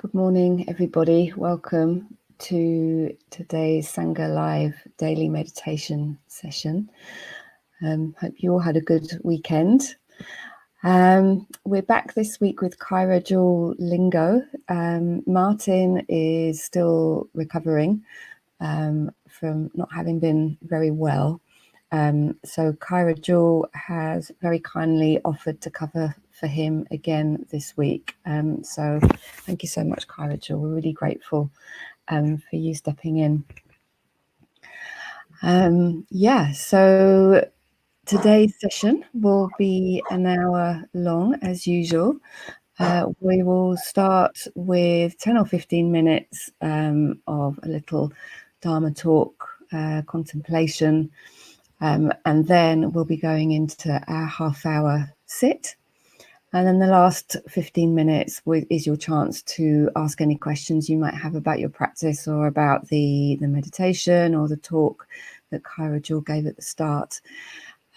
Good morning, everybody. Welcome to today's Sangha Live daily meditation session. Hope you all had a good weekend. We're back this week with Kaira Jewel Lingo. Martin is still recovering from not having been very well. So Kaira Jewel has very kindly offered to cover for him again this week. So thank you so much, Kaira Jewel. We're really grateful for you stepping in. So today's session will be an hour long as usual. We will start with 10 or 15 minutes of a little Dharma talk, contemplation, and then we'll be going into our half-hour sit. And then the last 15 minutes is your chance to ask any questions you might have about your practice or about the meditation or the talk that Kaira Jewel gave at the start.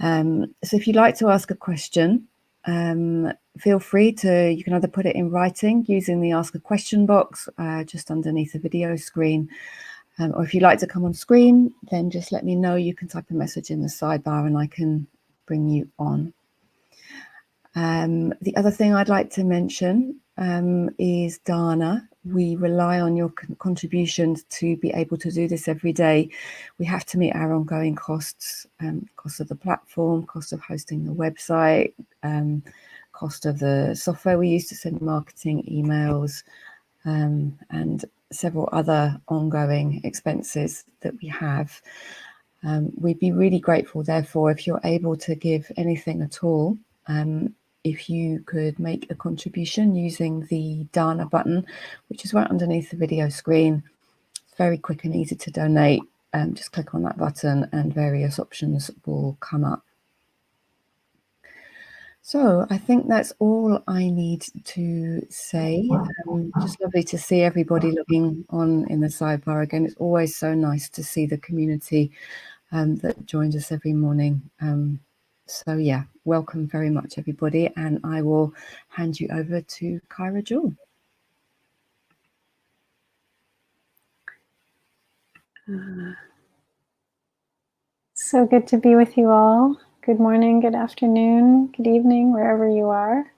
So if you'd like to ask a question, feel free to, you can either put it in writing using the ask a question box just underneath the video screen, or if you'd like to come on screen, then just let me know. You can type a message in the sidebar and I can bring you on. The other thing I'd like to mention is dana. We rely on your contributions to be able to do this every day. We have to meet our ongoing costs, cost of the platform, cost of hosting the website, cost of the software we use to send marketing emails, and several other ongoing expenses that we have. We'd be really grateful, therefore, if you're able to give anything at all. If you could make a contribution using the Dana button, which is right underneath the video screen. It's very quick and easy to donate. Just click on that button and various options will come up. So I think that's all I need to say. Just lovely to see everybody logging on in the sidebar again. It's always so nice to see the community that joins us every morning. So yeah, welcome very much, everybody, and I will hand you over to Kaira Jewel. So good to be with you all. Good morning, good afternoon, good evening, wherever you are.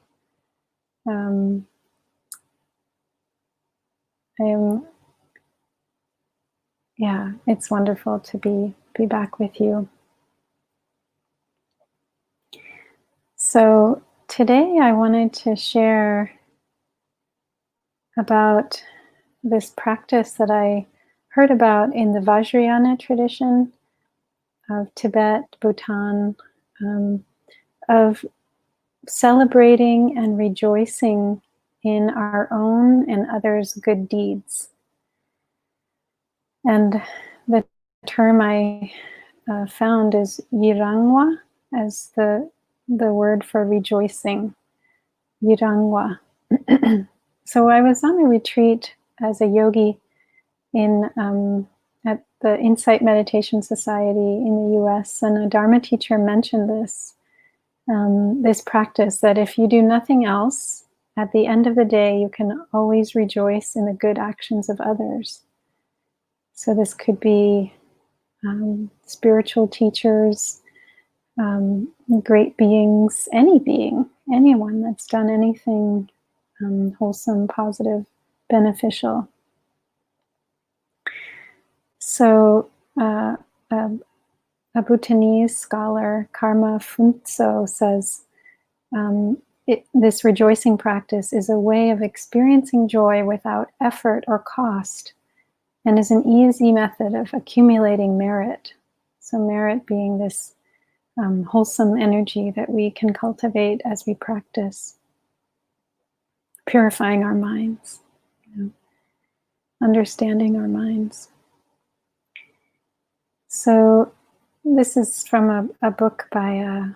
It's wonderful to be back with you. So today I wanted to share about this practice that I heard about in the Vajrayana tradition of Tibet, Bhutan, of celebrating and rejoicing in our own and others' good deeds. And the term I found is yirangwa as the word for rejoicing, yirangwa. So I was on a retreat as a yogi at the Insight Meditation Society in the US, and a Dharma teacher mentioned this practice that if you do nothing else, at the end of the day, you can always rejoice in the good actions of others. So this could be spiritual teachers, great beings, anyone that's done anything wholesome, positive, beneficial. So a Bhutanese scholar, Karma Phuntsho, says this rejoicing practice is a way of experiencing joy without effort or cost, and is an easy method of accumulating merit. So merit being this wholesome energy that we can cultivate as we practice, purifying our minds, understanding our minds. So this is from a book by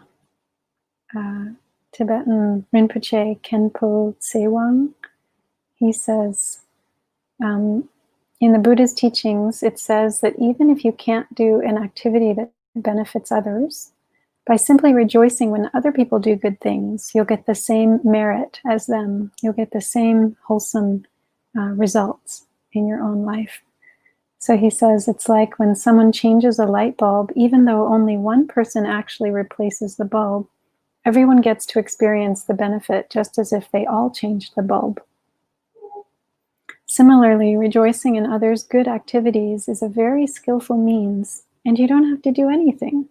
a Tibetan Rinpoche, Khenpo Tsewang. He says, in the Buddha's teachings, it says that even if you can't do an activity that benefits others, by simply rejoicing when other people do good things, you'll get the same merit as them. You'll get the same wholesome results in your own life. So he says it's like when someone changes a light bulb, even though only one person actually replaces the bulb, everyone gets to experience the benefit just as if they all changed the bulb. Similarly, rejoicing in others' good activities is a very skillful means, and you don't have to do anything.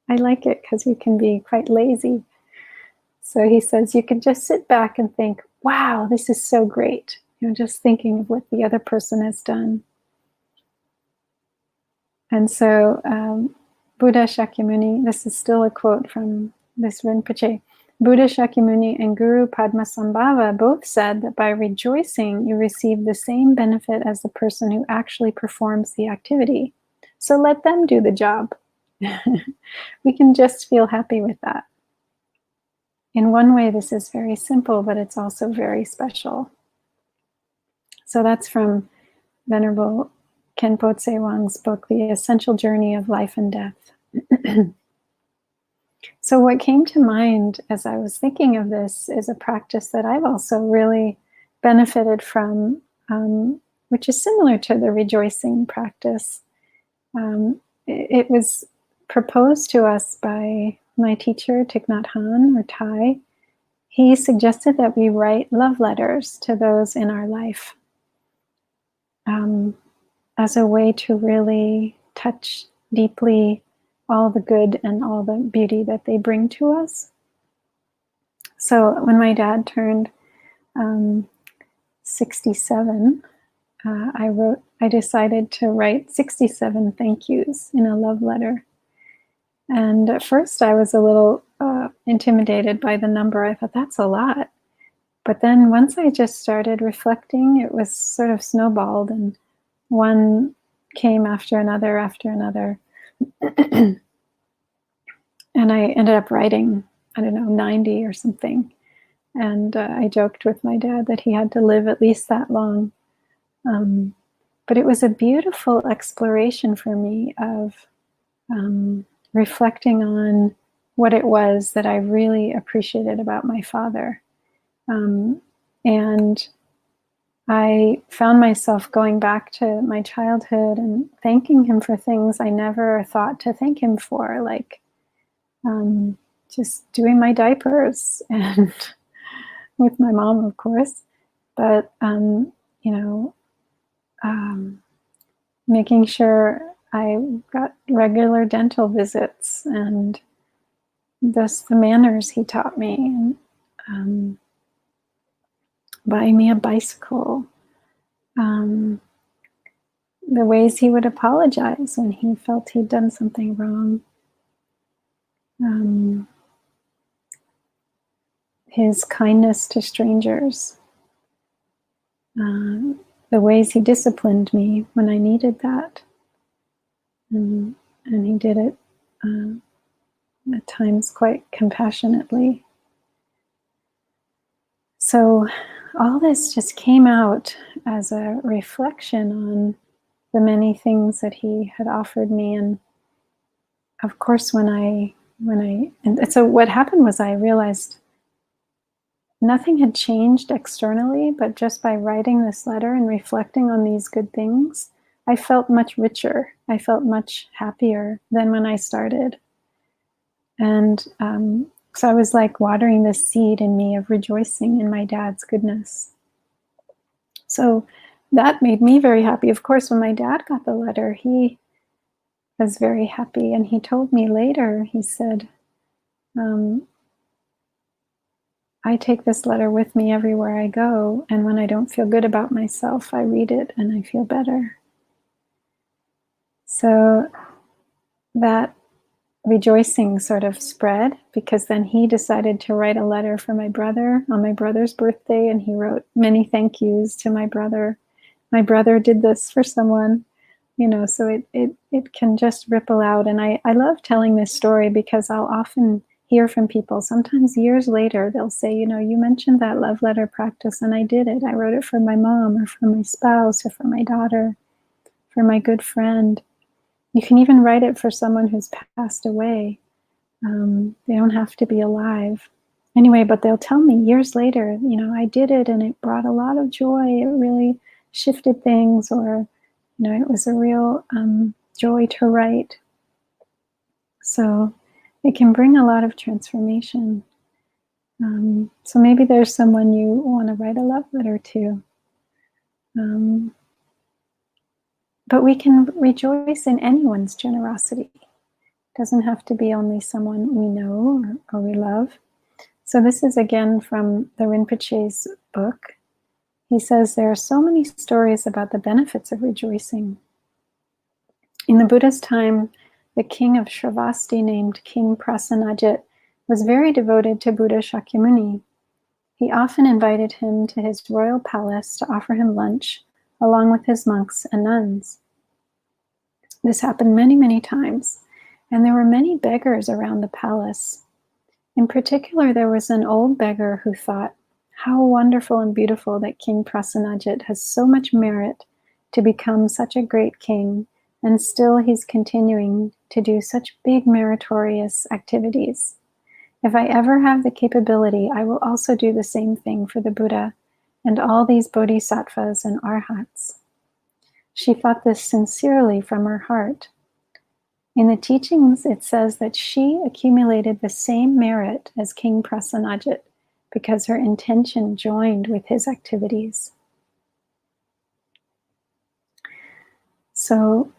I like it because you can be quite lazy. So he says you can just sit back and think, wow, this is so great. Just thinking of what the other person has done. And so Buddha Shakyamuni, this is still a quote from this Rinpoche, Buddha Shakyamuni and Guru Padmasambhava both said that by rejoicing, you receive the same benefit as the person who actually performs the activity. So let them do the job. We can just feel happy with that. In one way, this is very simple, but it's also very special. So that's from Venerable Khenpo Wang's book, The Essential Journey of Life and Death. So what came to mind as I was thinking of this is a practice that I've also really benefited from, which is similar to the rejoicing practice. It was proposed to us by my teacher, Thich Nhat Hanh, or Thai. He suggested that we write love letters to those in our life as a way to really touch deeply all the good and all the beauty that they bring to us. So when my dad turned 67, I decided to write 67 thank yous in a love letter. And at first I was a little intimidated by the number. I thought, that's a lot. But then once I just started reflecting, it was sort of snowballed, and one came after another. And I ended up writing, 90 or something. And I joked with my dad that he had to live at least that long. But it was a beautiful exploration for me of reflecting on what it was that I really appreciated about my father. And I found myself going back to my childhood and thanking him for things I never thought to thank him for, like just doing my diapers, and with my mom, of course, but making sure I got regular dental visits, and just the manners he taught me, and buying me a bicycle, the ways he would apologize when he felt he'd done something wrong, his kindness to strangers, the ways he disciplined me when I needed that, and he did it at times quite compassionately. So all this just came out as a reflection on the many things that he had offered me. And of course, and so what happened was I realized nothing had changed externally, but just by writing this letter and reflecting on these good things, I felt much richer. I felt much happier than when I started. And so I was like watering this seed in me of rejoicing in my dad's goodness. So that made me very happy. Of course, when my dad got the letter, he was very happy. And he told me later, he said, I take this letter with me everywhere I go, and when I don't feel good about myself, I read it and I feel better. So that rejoicing sort of spread, because then he decided to write a letter for my brother on my brother's birthday, and he wrote many thank yous to my brother. My brother did this for someone, so it can just ripple out. And I love telling this story because I'll often hear from people, sometimes years later, they'll say, you mentioned that love letter practice, and I did it. I wrote it for my mom, or for my spouse, or for my daughter, for my good friend. You can even write it for someone who's passed away. They don't have to be alive. Anyway, but they'll tell me years later, I did it and it brought a lot of joy. It really shifted things, or, it was a real joy to write. So it can bring a lot of transformation. So maybe there's someone you want to write a love letter to. But we can rejoice in anyone's generosity. It doesn't have to be only someone we know or we love. So this is again from the Rinpoche's book. He says there are so many stories about the benefits of rejoicing. In the Buddha's time, the king of Shravasti named King Prasenajit was very devoted to Buddha Shakyamuni. He often invited him to his royal palace to offer him lunch, along with his monks and nuns. This happened many, many times, and there were many beggars around the palace. In particular, there was an old beggar who thought, how wonderful and beautiful that King Prasenajit has so much merit to become such a great king, and still he's continuing to do such big meritorious activities. If I ever have the capability, I will also do the same thing for the Buddha and all these bodhisattvas and arhats. She thought this sincerely from her heart. In the teachings, it says that she accumulated the same merit as King Prasenajit because her intention joined with his activities. So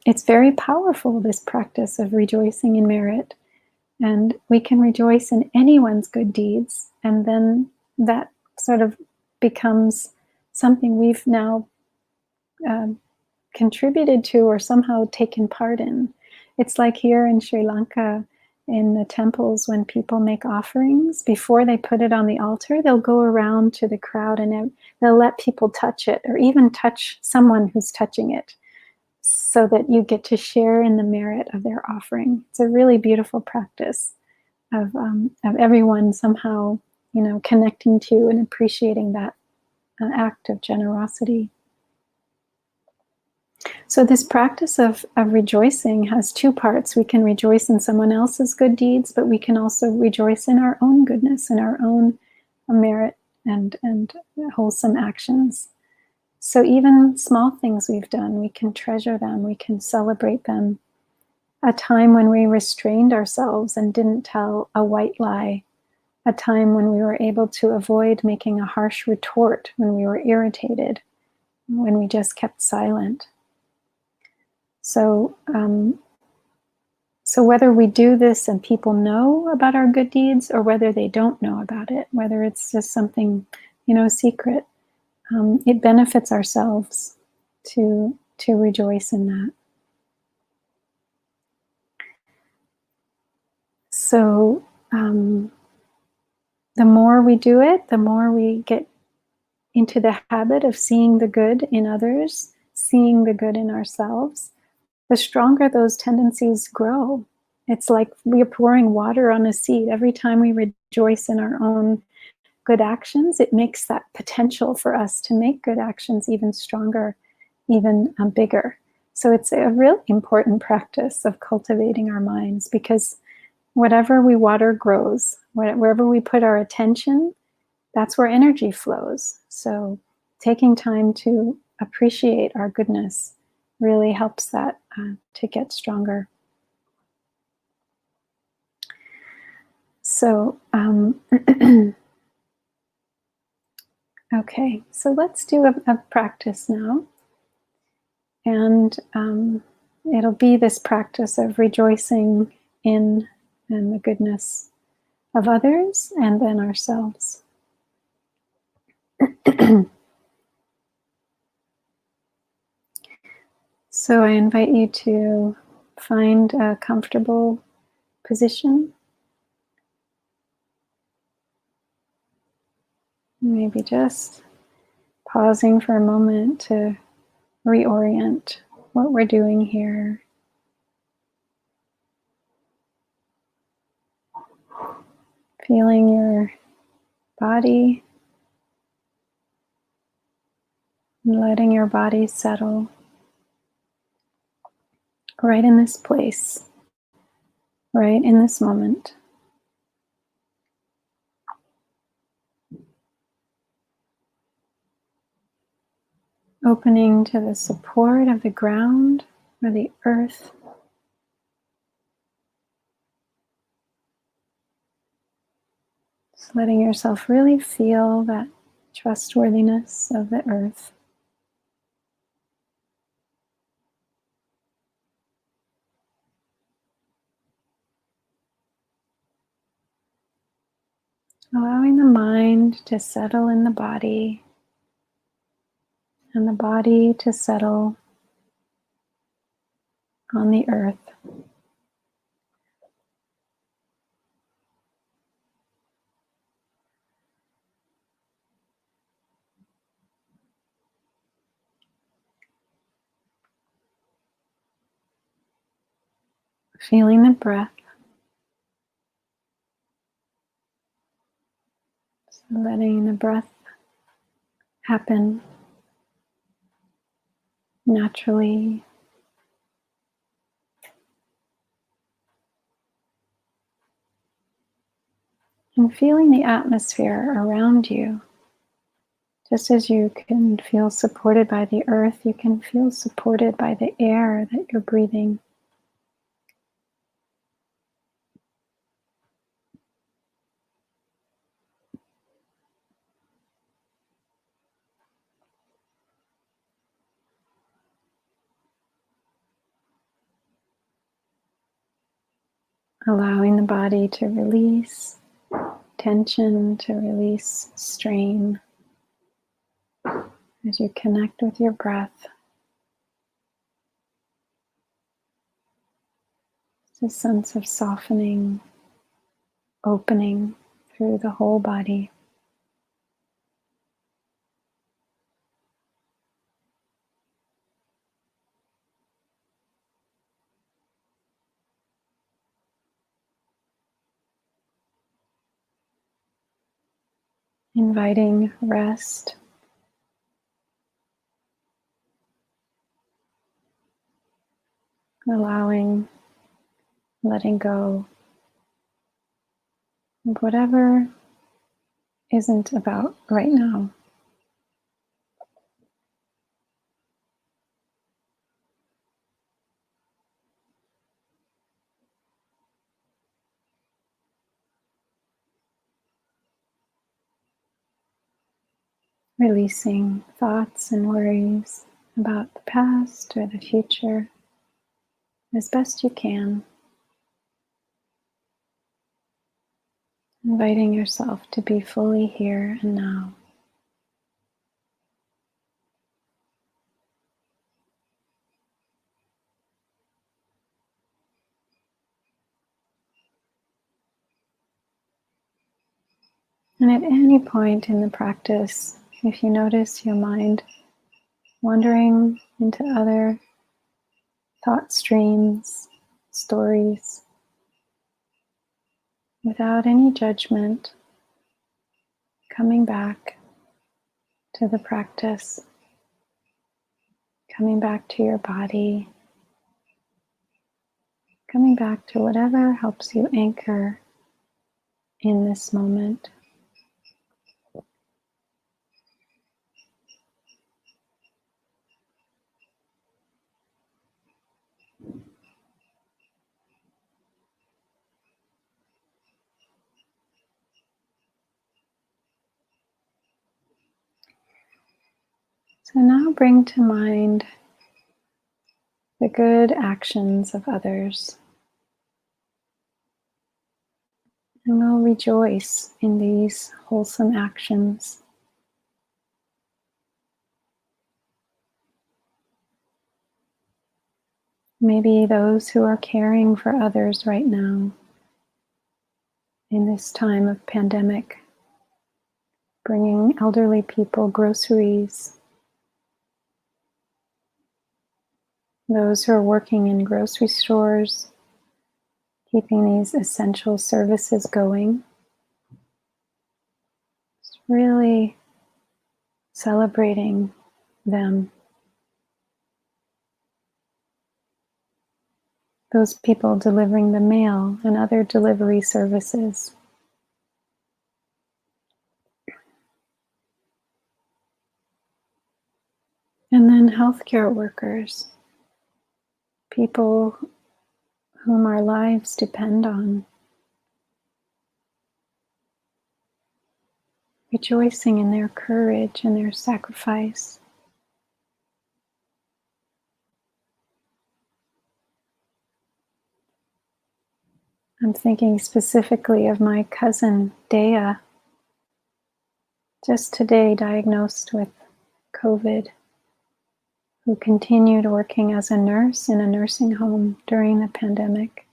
it's very powerful, this practice of rejoicing in merit. And we can rejoice in anyone's good deeds, and then that sort of becomes something we've now contributed to or somehow taken part in. It's like here in Sri Lanka, in the temples, when people make offerings, before they put it on the altar, they'll go around to the crowd and they'll let people touch it, or even touch someone who's touching it, so that you get to share in the merit of their offering. It's a really beautiful practice of everyone somehow, connecting to and appreciating that act of generosity. So this practice of rejoicing has two parts. We can rejoice in someone else's good deeds, but we can also rejoice in our own goodness and our own merit and wholesome actions. So even small things we've done, we can treasure them, we can celebrate them. A time when we restrained ourselves and didn't tell a white lie. A time when we were able to avoid making a harsh retort when we were irritated, when we just kept silent. So whether we do this and people know about our good deeds, or whether they don't know about it, whether it's just something, secret, it benefits ourselves to rejoice in that. So the more we do it, the more we get into the habit of seeing the good in others, seeing the good in ourselves, the stronger those tendencies grow. It's like we are pouring water on a seed. Every time we rejoice in our own good actions, it makes that potential for us to make good actions even stronger, even bigger. So it's a really important practice of cultivating our minds, because whatever we water grows. Wherever we put our attention, that's where energy flows. So taking time to appreciate our goodness really helps that to get stronger. So, okay, so let's do a practice now. And it'll be this practice of rejoicing in the goodness of others and then ourselves. So I invite you to find a comfortable position. Maybe just pausing for a moment to reorient what we're doing here. Feeling your body, and letting your body settle right in this place, right in this moment. Opening to the support of the ground or the earth. Just letting yourself really feel that trustworthiness of the earth. Allowing the mind to settle in the body and the body to settle on the earth. Feeling the breath. So letting the breath happen naturally. And feeling the atmosphere around you. Just as you can feel supported by the earth, you can feel supported by the air that you're breathing. Allowing the body to release tension, to release strain as you connect with your breath. It's a sense of softening, opening through the whole body. Inviting rest. Allowing, letting go of whatever isn't about right now. Releasing thoughts and worries about the past or the future as best you can. Inviting yourself to be fully here and now. And at any point in the practice, if you notice your mind wandering into other thought streams, stories, without any judgment, coming back to the practice, coming back to your body, coming back to whatever helps you anchor in this moment. So now bring to mind the good actions of others. And we'll rejoice in these wholesome actions. Maybe those who are caring for others right now in this time of pandemic, bringing elderly people groceries, those who are working in grocery stores, keeping these essential services going. Just really celebrating them. Those people delivering the mail and other delivery services. And then healthcare workers, people whom our lives depend on, rejoicing in their courage and their sacrifice. I'm thinking specifically of my cousin Dea, just today diagnosed with COVID, who continued working as a nurse in a nursing home during the pandemic.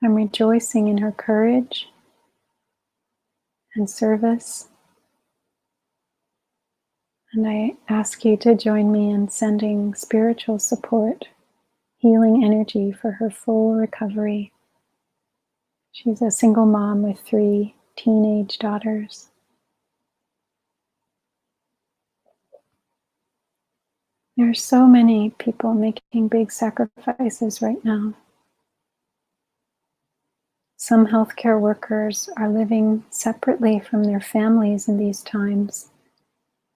I'm rejoicing in her courage and service. And I ask you to join me in sending spiritual support, healing energy for her full recovery. She's a single mom with 3 teenage daughters. There are so many people making big sacrifices right now. Some healthcare workers are living separately from their families in these times,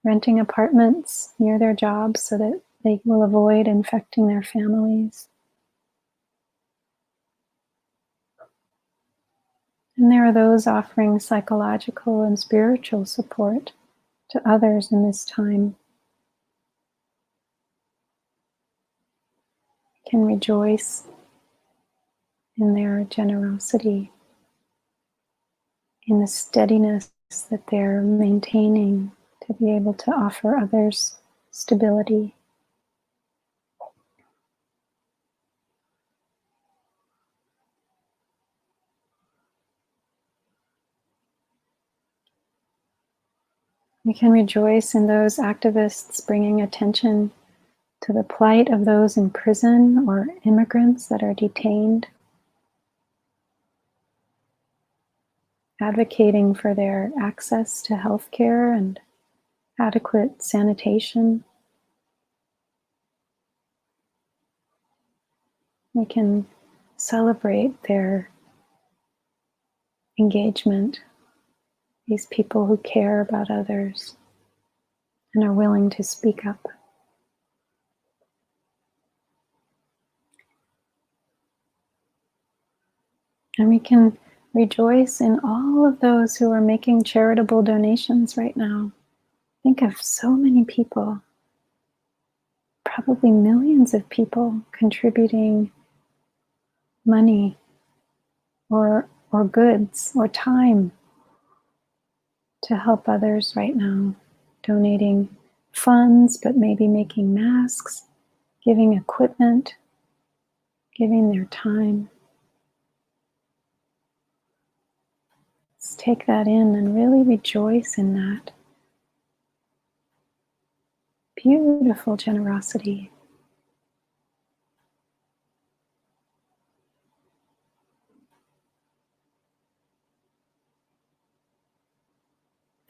renting apartments near their jobs so that they will avoid infecting their families. And there are those offering psychological and spiritual support to others in this time. We can rejoice in their generosity, in the steadiness that they're maintaining to be able to offer others stability. We can rejoice in those activists bringing attention to the plight of those in prison or immigrants that are detained, advocating for their access to health care and adequate sanitation. We can celebrate their engagement, these people who care about others and are willing to speak up. And we can rejoice in all of those who are making charitable donations right now. Think of so many people, probably millions of people contributing money or goods or time to help others right now, donating funds, but maybe making masks, giving equipment, giving their time. Let's take that in and really rejoice in that beautiful generosity.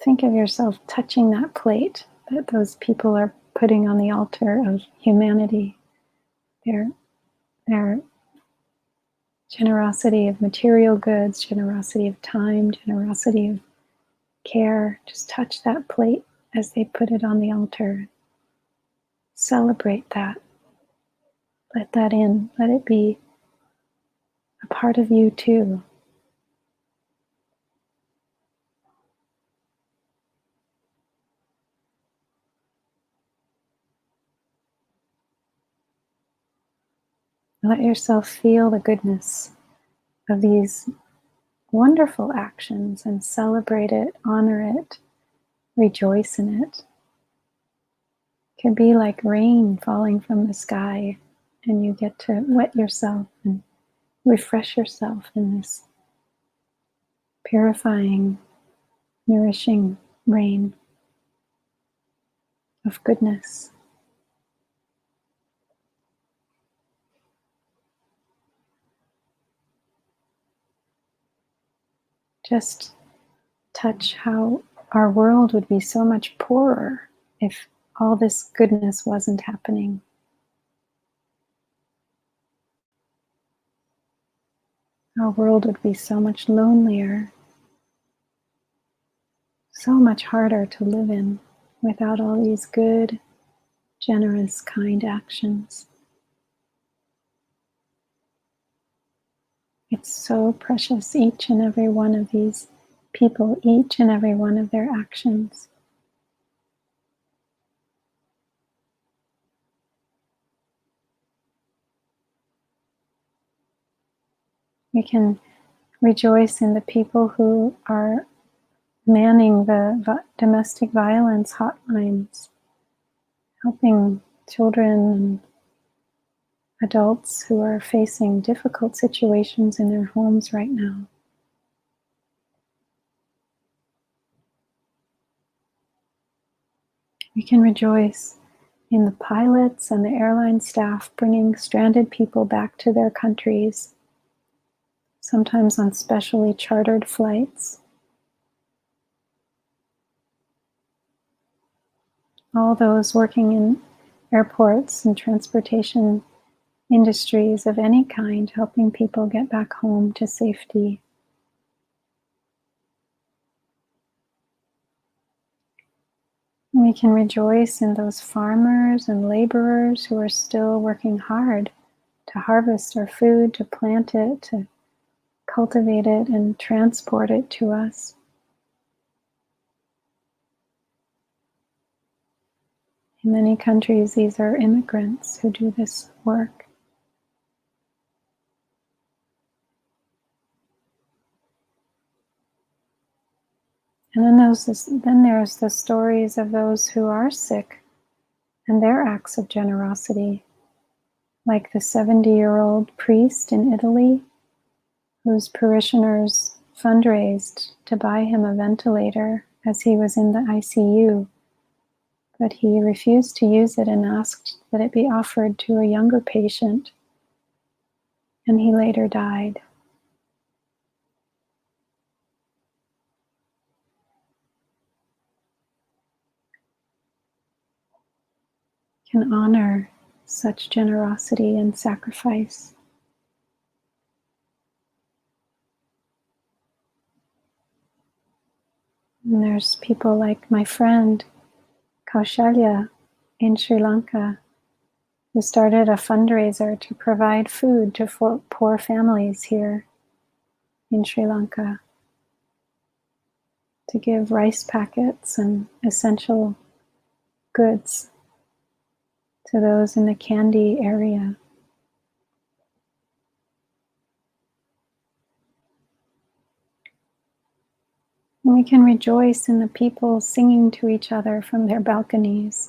Think of yourself touching that plate that those people are putting on the altar of humanity. Their generosity of material goods, generosity of time, generosity of care. Just touch that plate as they put it on the altar. Celebrate that. Let that in. Let it be a part of you too. Let yourself feel the goodness of these wonderful actions and celebrate it, honor it, rejoice in it. It can be like rain falling from the sky, and you get to wet yourself and refresh yourself in this purifying, nourishing rain of goodness. Just touch how our world would be so much poorer if all this goodness wasn't happening. Our world would be so much lonelier, so much harder to live in. without all these good, generous, kind actions. It's so precious, each and every one of these people, each and every one of their actions. We can rejoice in the people who are manning the domestic violence hotlines, helping children and adults who are facing difficult situations in their homes right now. We can rejoice in the pilots and the airline staff bringing stranded people back to their countries, sometimes on specially chartered flights. All those working in airports and transportation industries of any kind, helping people get back home to safety. We can rejoice in those farmers and laborers who are still working hard to harvest our food, to plant it, to cultivate it, and transport it to us. In many countries, these are immigrants who do this work. And then there's the stories of those who are sick and their acts of generosity, like the 70-year-old priest in Italy whose parishioners fundraised to buy him a ventilator as he was in the ICU, but he refused to use it and asked that it be offered to a younger patient, and he later died. Can honor such generosity and sacrifice. And there's people like my friend Kaushalya in Sri Lanka, who started a fundraiser to provide food to poor families here in Sri Lanka, to give rice packets and essential goods to those in the Kandy area. And we can rejoice in the people singing to each other from their balconies.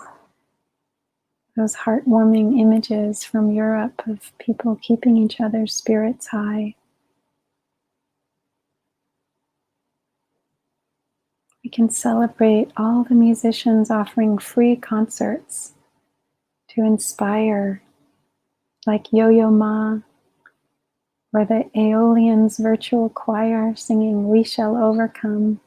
Those heartwarming images from Europe of people keeping each other's spirits high. We can celebrate all the musicians offering free concerts to inspire, like Yo-Yo Ma, or the Aeolians virtual choir singing We Shall Overcome.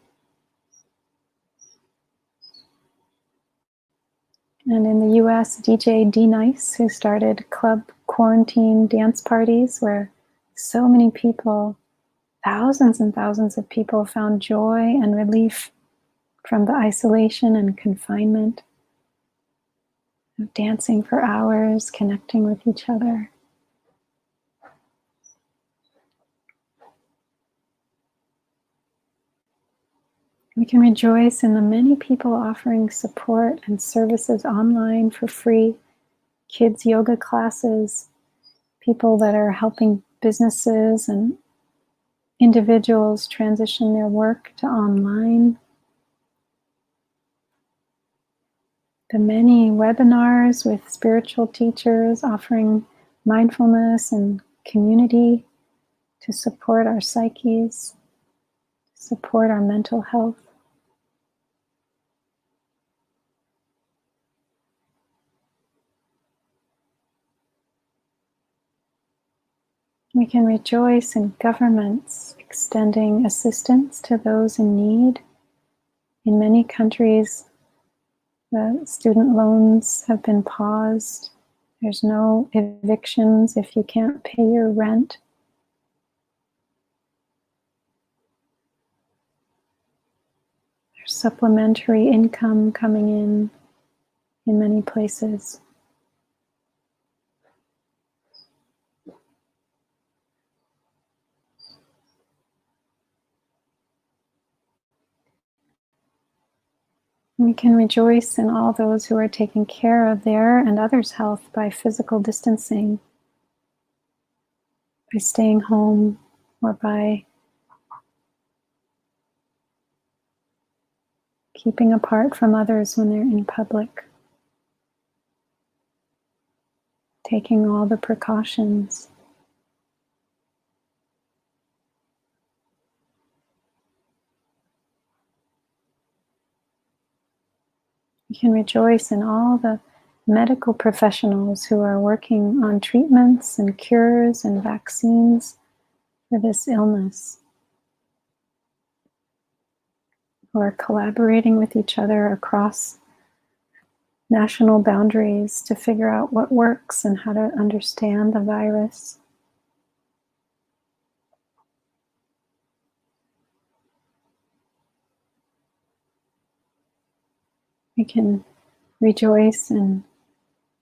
And in the US, DJ D-Nice, who started club quarantine dance parties where so many people, thousands and thousands of people, found joy and relief from the isolation and confinement of dancing for hours, connecting with each other. We can rejoice in the many people offering support and services online for free, kids' yoga classes, people that are helping businesses and individuals transition their work to online. The many webinars with spiritual teachers offering mindfulness and community to support our psyches, support our mental health. We can rejoice in governments extending assistance to those in need. In many countries, the student loans have been paused. There's no evictions if you can't pay your rent. There's supplementary income coming in many places. We can rejoice in all those who are taking care of their and others' health by physical distancing, by staying home, or by keeping apart from others when they're in public, taking all the precautions. We can rejoice in all the medical professionals who are working on treatments and cures and vaccines for this illness, who are collaborating with each other across national boundaries to figure out what works and how to understand the virus. We can rejoice and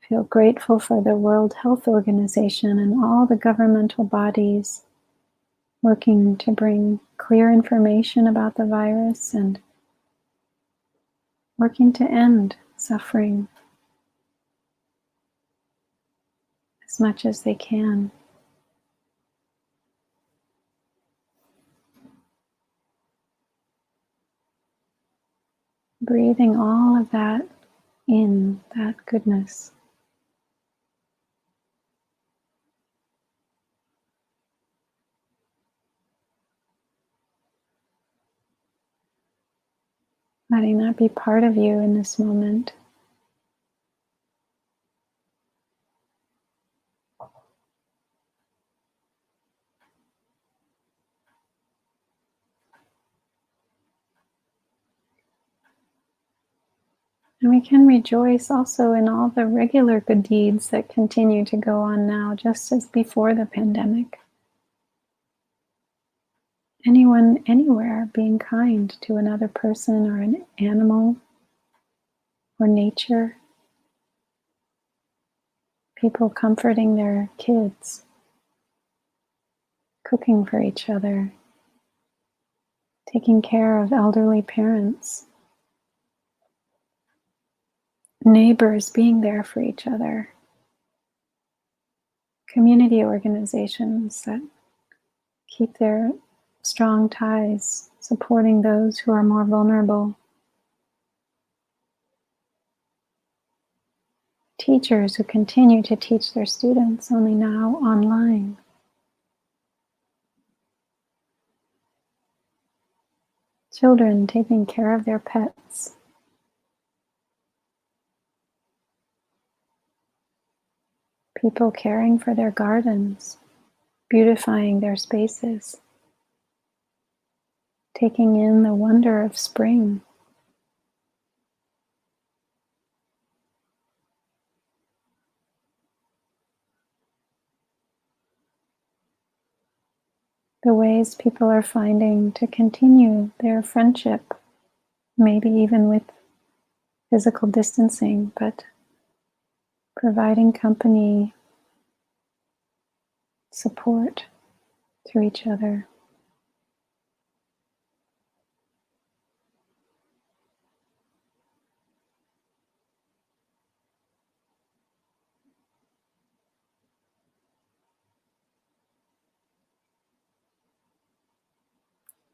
feel grateful for the World Health Organization and all the governmental bodies working to bring clear information about the virus and working to end suffering as much as they can. Breathing all of that in, that goodness. Letting that be part of you in this moment. And we can rejoice also in all the regular good deeds that continue to go on now, just as before the pandemic. Anyone, anywhere, being kind to another person or an animal or nature. People comforting their kids, cooking for each other, taking care of elderly parents, neighbors being there for each other, community organizations that keep their strong ties, supporting those who are more vulnerable, teachers who continue to teach their students, only now online. Children taking care of their pets. People caring for their gardens, beautifying their spaces, taking in the wonder of spring. The ways people are finding to continue their friendship, maybe even with physical distancing, but providing company, support to each other.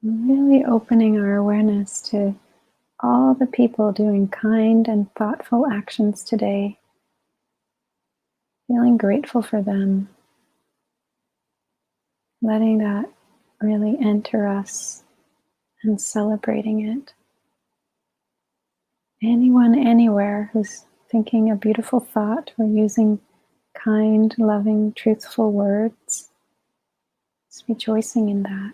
Really opening our awareness to all the people doing kind and thoughtful actions today, feeling grateful for them, letting that really enter us and celebrating it. Anyone, anywhere who's thinking a beautiful thought or using kind, loving, truthful words, just rejoicing in that.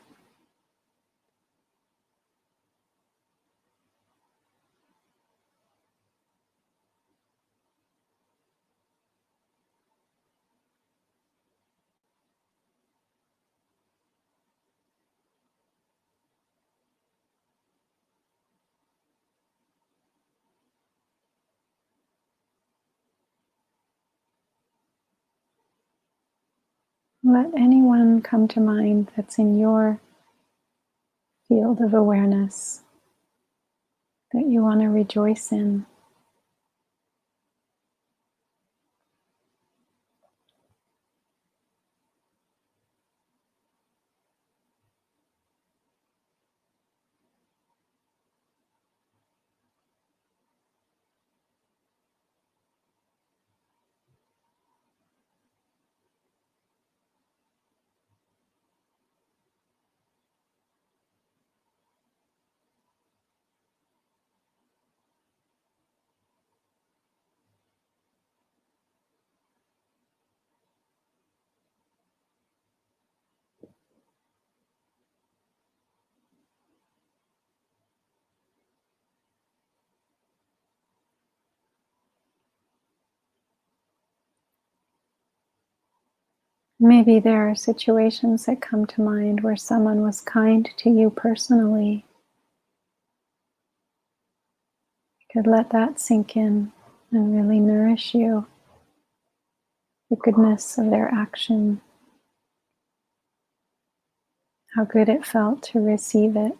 Let anyone come to mind that's in your field of awareness that you want to rejoice in. Maybe there are situations that come to mind where someone was kind to you personally. You could let that sink in and really nourish you, the goodness of their action, how good it felt to receive it.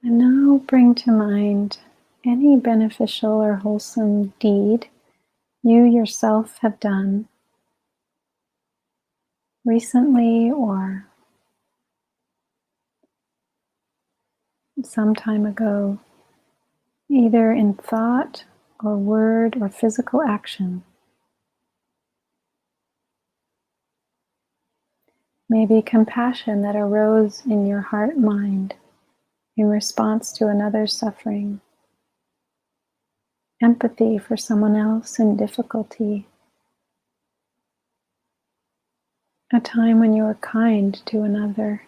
And now bring to mind any beneficial or wholesome deed you yourself have done recently or some time ago, either in thought or word or physical action. Maybe compassion that arose in your heart-mind in response to another's suffering, empathy for someone else in difficulty, a time when you were kind to another,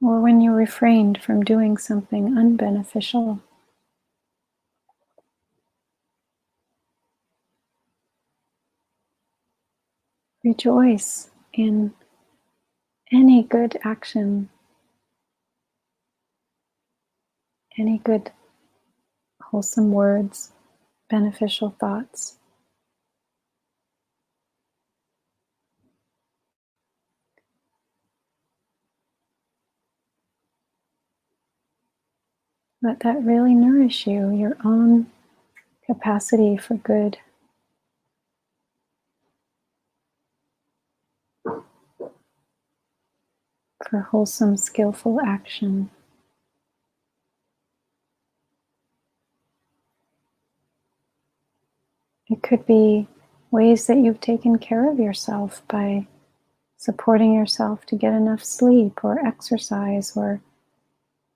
or when you refrained from doing something unbeneficial. Rejoice in any good action, any good wholesome words, beneficial thoughts. Let that really nourish you, your own capacity for good. For wholesome, skillful action. It could be ways that you've taken care of yourself by supporting yourself to get enough sleep or exercise or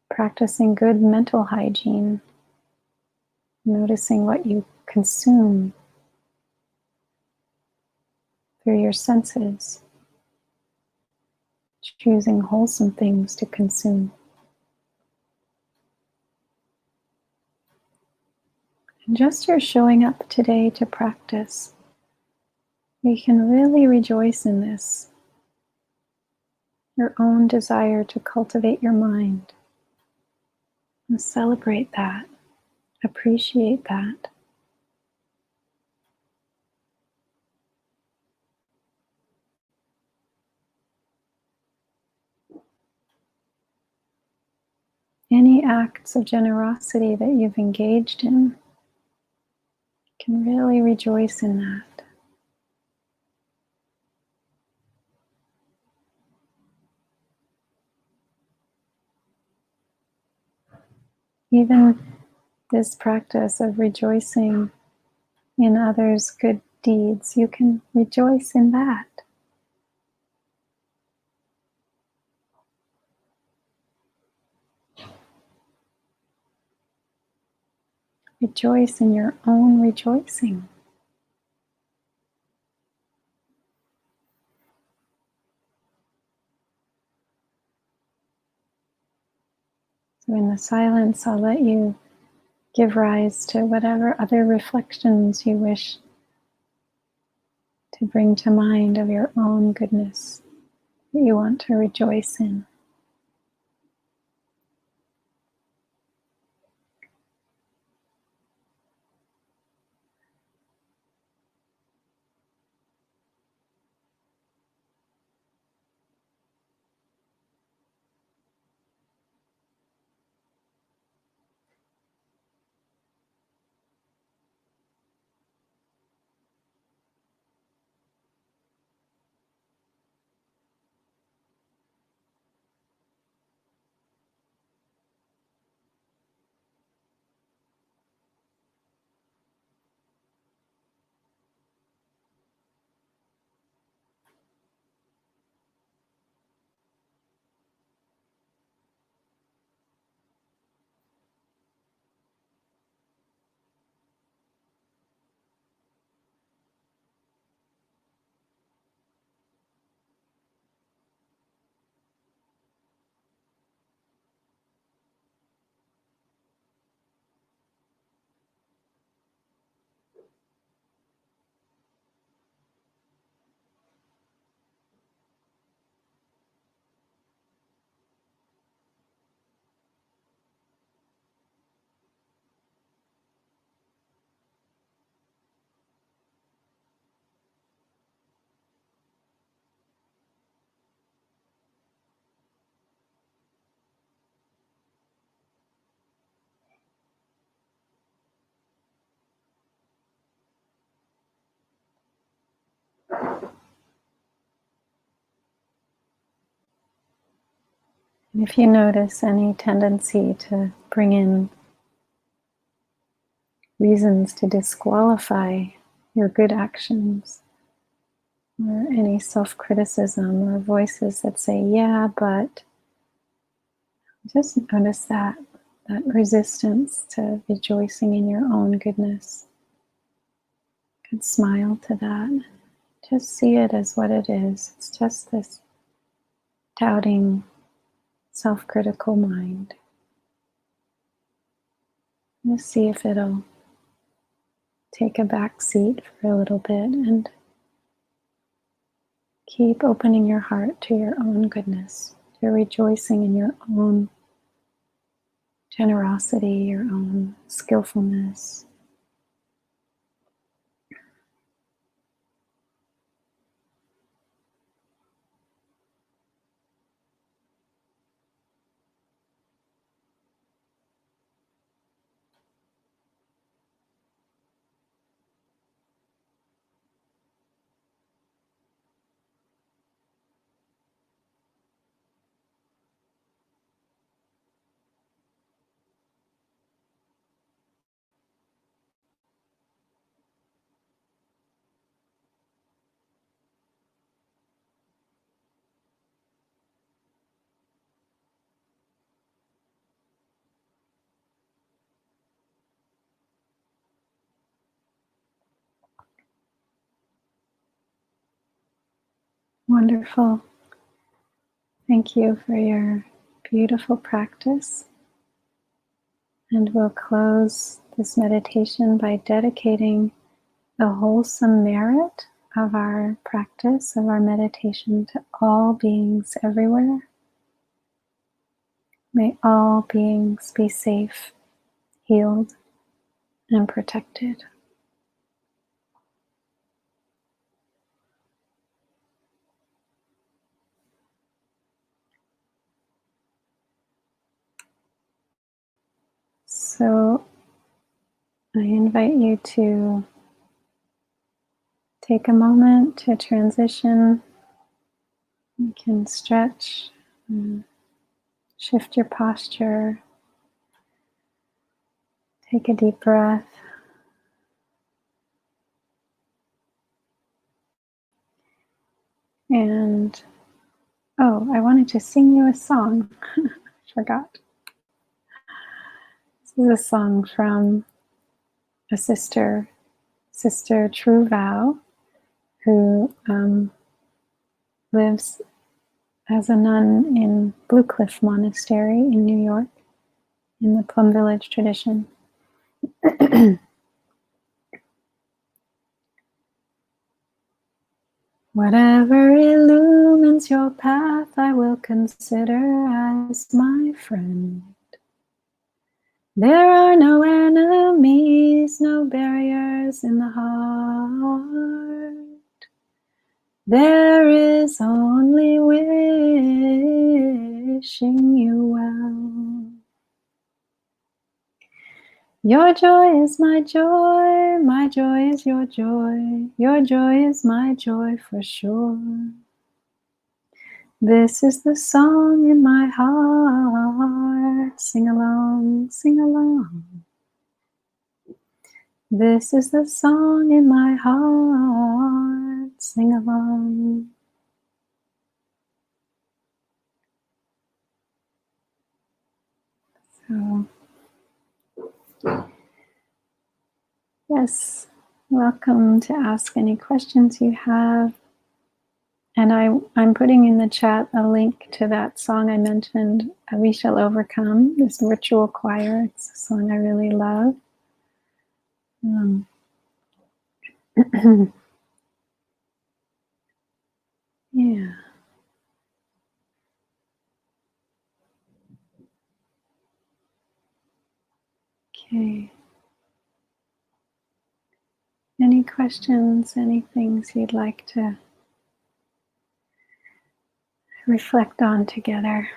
practicing good mental hygiene, noticing what you consume through your senses, choosing wholesome things to consume. And just your showing up today to practice, you can really rejoice in this, your own desire to cultivate your mind, and celebrate that, appreciate that. Any acts of generosity that you've engaged in, can really rejoice in that. Even this practice of rejoicing in others' good deeds, you can rejoice in that. Rejoice in your own rejoicing. So in the silence, I'll let you give rise to whatever other reflections you wish to bring to mind of your own goodness that you want to rejoice in. And if you notice any tendency to bring in reasons to disqualify your good actions, or any self-criticism or voices that say, yeah, but just notice that resistance to rejoicing in your own goodness. You can smile to that. Just see it as what it is. It's just this doubting, self-critical mind. Just see if it'll take a back seat for a little bit and keep opening your heart to your own goodness, to rejoicing in your own generosity, your own skillfulness. Wonderful. Thank you for your beautiful practice. And we'll close this meditation by dedicating the wholesome merit of our practice, of our meditation, to all beings everywhere. May all beings be safe, healed, and protected. So I invite you to take a moment to transition. You can stretch, shift your posture, Take a deep breath. And, oh, I wanted to sing you a song. Forgot. This is a song from a sister, Sister True Vow, who lives as a nun in Blue Cliff Monastery in New York, in the Plum Village tradition. Whatever illumines your path, I will consider as my friend. There are no enemies, no barriers in the heart. There is only wishing you well. Your joy is my joy is your joy is my joy for sure. This is the song in my heart, sing along, sing along. This is the song in my heart, sing along. So, yes, welcome to ask any questions you have. And I'm putting in the chat a link to that song I mentioned, We Shall Overcome, this ritual choir. It's a song I really love. Yeah. Okay. Any questions, any things you'd like to reflect on together?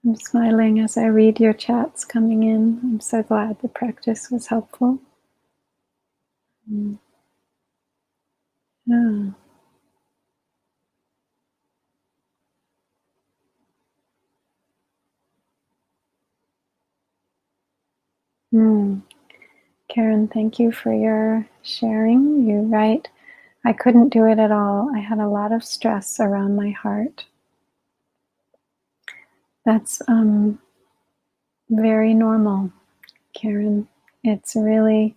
I'm smiling as I read your chats coming in. I'm so glad the practice was helpful. Yeah. Karen, thank you for your sharing. You're right. I couldn't do it at all. I had a lot of stress around my heart. That's very normal, Karen. It's really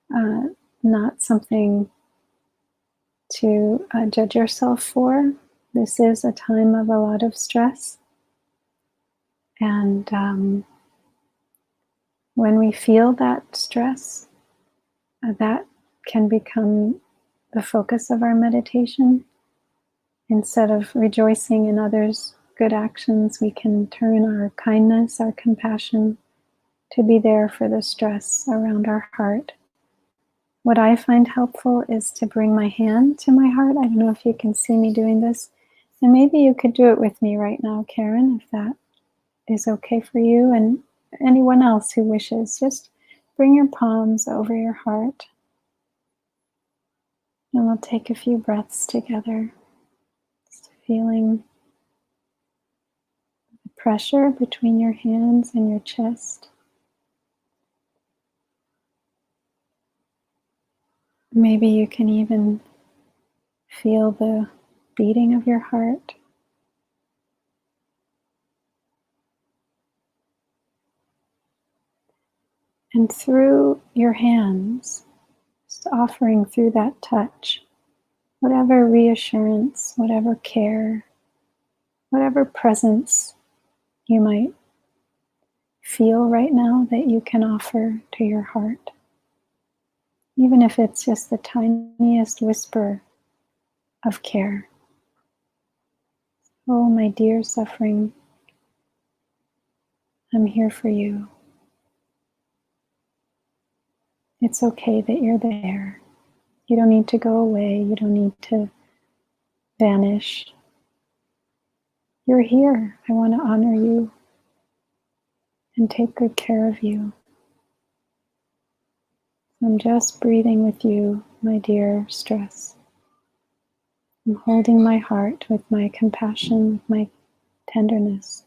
not something to judge yourself for. This is a time of a lot of stress. And when we feel that stress, that can become the focus of our meditation. Instead of rejoicing in others' good actions, we can turn our kindness, our compassion to be there for the stress around our heart. What I find helpful is to bring my hand to my heart. I don't know if you can see me doing this. And maybe you could do it with me right now, Karen, if that is okay for you, and anyone else who wishes. Just bring your palms over your heart. And we'll take a few breaths together. Just feeling the pressure between your hands and your chest. Maybe you can even feel the beating of your heart. And through your hands, just offering through that touch, whatever reassurance, whatever care, whatever presence you might feel right now that you can offer to your heart. Even if it's just the tiniest whisper of care. Oh, my dear suffering, I'm here for you. It's okay that you're there. You don't need to go away. You don't need to vanish. You're here. I want to honor you and take good care of you. I'm just breathing with you, my dear stress. I'm holding my heart with my compassion, with my tenderness.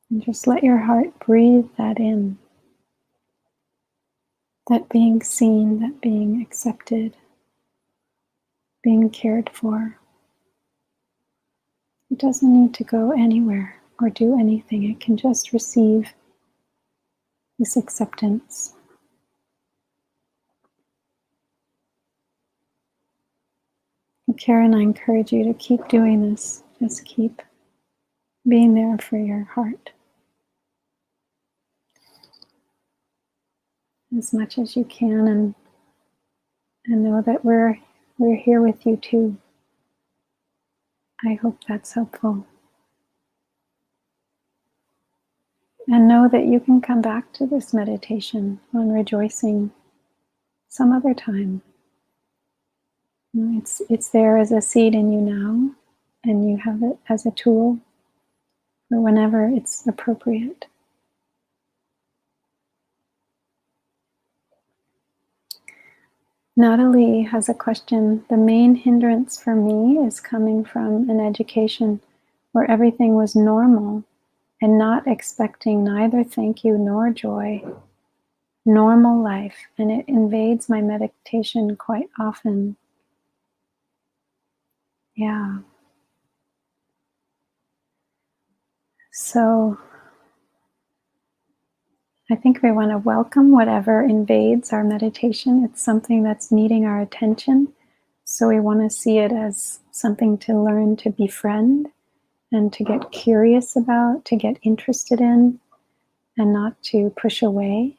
And just let your heart breathe that in. That being seen, that being accepted, being cared for. It doesn't need to go anywhere or do anything. It can just receive this acceptance. And Karen, I encourage you to keep doing this. Just keep being there for your heart as much as you can, and know that we're here with you too. I hope that's helpful. And know that you can come back to this meditation on rejoicing some other time. It's there as a seed in you now, and you have it as a tool for whenever it's appropriate. Natalie has a question. The main hindrance for me is coming from an education where everything was normal and not expecting neither thank you nor joy. Normal life, and it invades my meditation quite often. Yeah. So I think we want to welcome whatever invades our meditation. It's something that's needing our attention. So we want to see it as something to learn to befriend and to get curious about, to get interested in, and not to push away.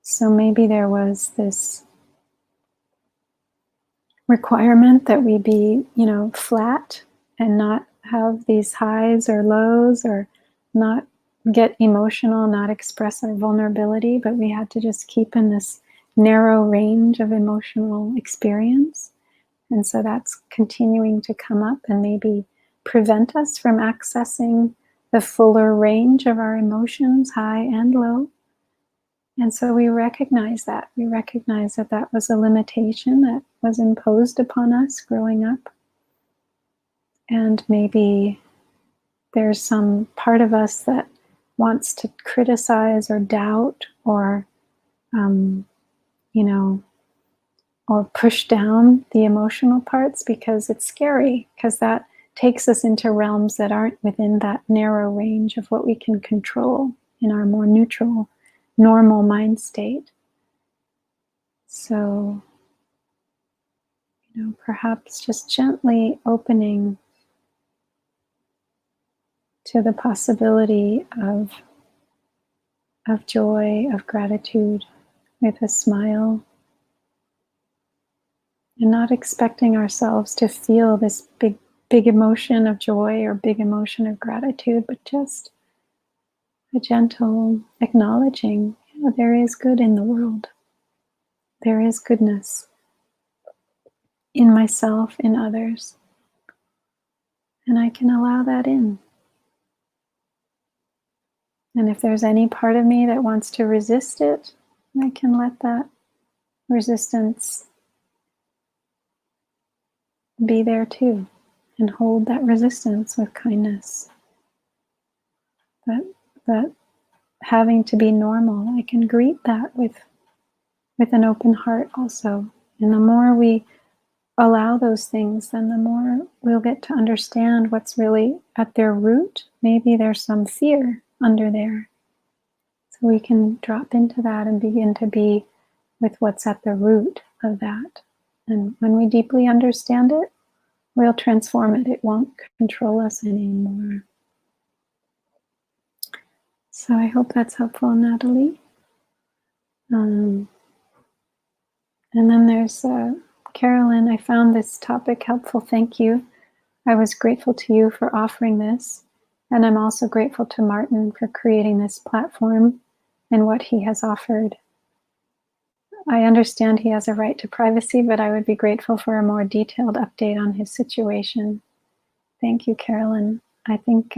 So maybe there was this requirement that we be, flat and not have these highs or lows, or not get emotional, not express our vulnerability, but we had to just keep in this narrow range of emotional experience. And so that's continuing to come up and maybe prevent us from accessing the fuller range of our emotions, high and low. And so we recognize that. We recognize that that was a limitation that was imposed upon us growing up. And maybe there's some part of us that wants to criticize or doubt or, or push down the emotional parts because it's scary, because that takes us into realms that aren't within that narrow range of what we can control in our more neutral, normal mind state. So, perhaps just gently opening to the possibility of joy, of gratitude, with a smile, and not expecting ourselves to feel this big emotion of joy or big emotion of gratitude, but just a gentle acknowledging, there is good in the world. There is goodness in myself, in others, and I can allow that in. And if there's any part of me that wants to resist it, I can let that resistance be there too, and hold that resistance with kindness. That having to be normal, I can greet that with an open heart also. And the more we allow those things, then the more we'll get to understand what's really at their root. Maybe there's some fear under there. So we can drop into that and begin to be with what's at the root of that. And when we deeply understand it, we'll transform it. It won't control us anymore. So I hope that's helpful, Natalie. And then there's Carolyn. I found this topic helpful. Thank you. I was grateful to you for offering this. And I'm also grateful to Martin for creating this platform and what he has offered. I understand he has a right to privacy, but I would be grateful for a more detailed update on his situation. Thank you, Carolyn. I think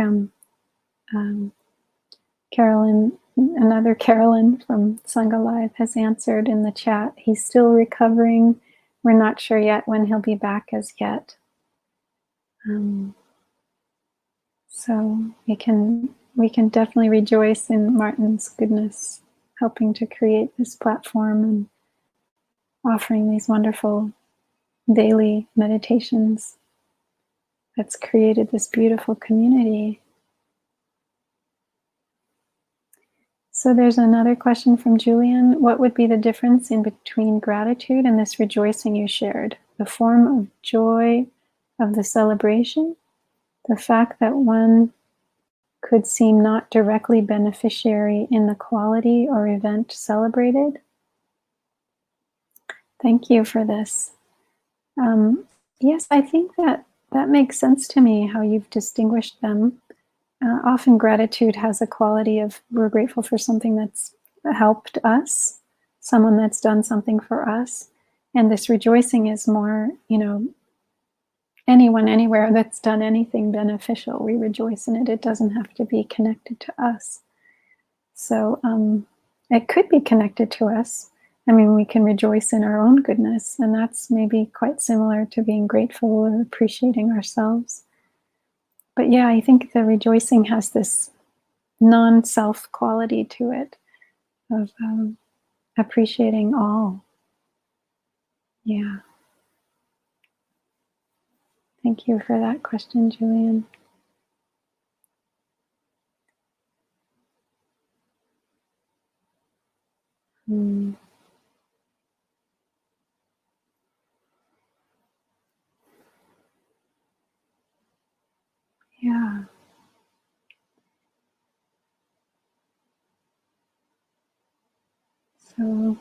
Carolyn, another Carolyn from Sangha Live, has answered in the chat. He's still recovering. We're not sure yet when he'll be back as yet. So we can definitely rejoice in Martin's goodness, helping to create this platform and offering these wonderful daily meditations that's created this beautiful community. So there's another question from Julian. What would be the difference in between gratitude and this rejoicing you shared? The form of joy of the celebration? The fact that one could seem not directly beneficiary in the quality or event celebrated? Thank you for this. Yes, I think that makes sense to me, how you've distinguished them. Often gratitude has a quality of we're grateful for something that's helped us, someone that's done something for us. And this rejoicing is more, anyone, anywhere that's done anything beneficial, we rejoice in it. It doesn't have to be connected to us. So it could be connected to us. I mean, we can rejoice in our own goodness, and that's maybe quite similar to being grateful or appreciating ourselves. But yeah, I think the rejoicing has this non-self quality to it of appreciating all. Yeah. Thank you for that question, Julian. Yeah. So,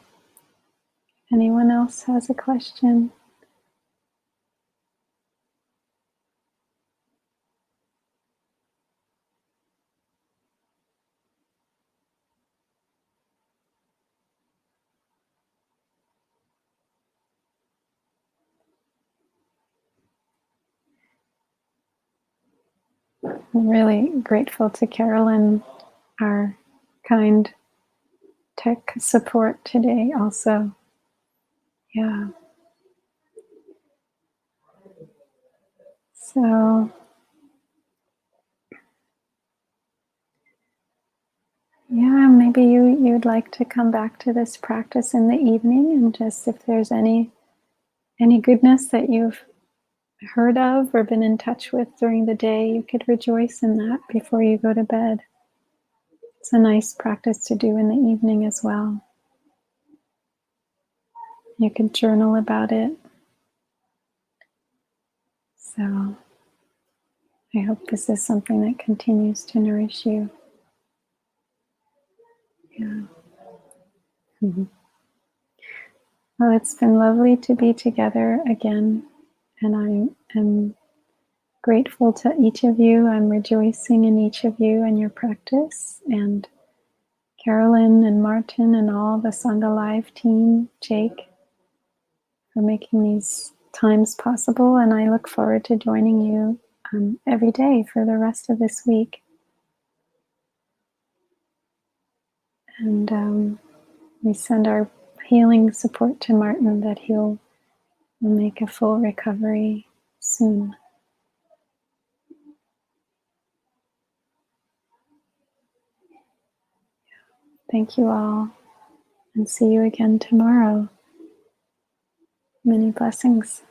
anyone else has a question? I'm really grateful to Carolyn, our kind tech support today also. Yeah. So, yeah, maybe you'd like to come back to this practice in the evening, and just if there's any goodness that you've heard of or been in touch with during the day, you could rejoice in that before you go to bed. It's a nice practice to do in the evening as well. You can journal about it. So I hope this is something that continues to nourish you. Yeah. Mm-hmm. Well, it's been lovely to be together again, and I am grateful to each of you. I'm rejoicing in each of you and your practice, and Carolyn and Martin and all the Sangha Live team, Jake, for making these times possible. And I look forward to joining you every day for the rest of this week. And we send our healing support to Martin, that he'll make a full recovery soon. Thank you all, and see you again tomorrow. Many blessings.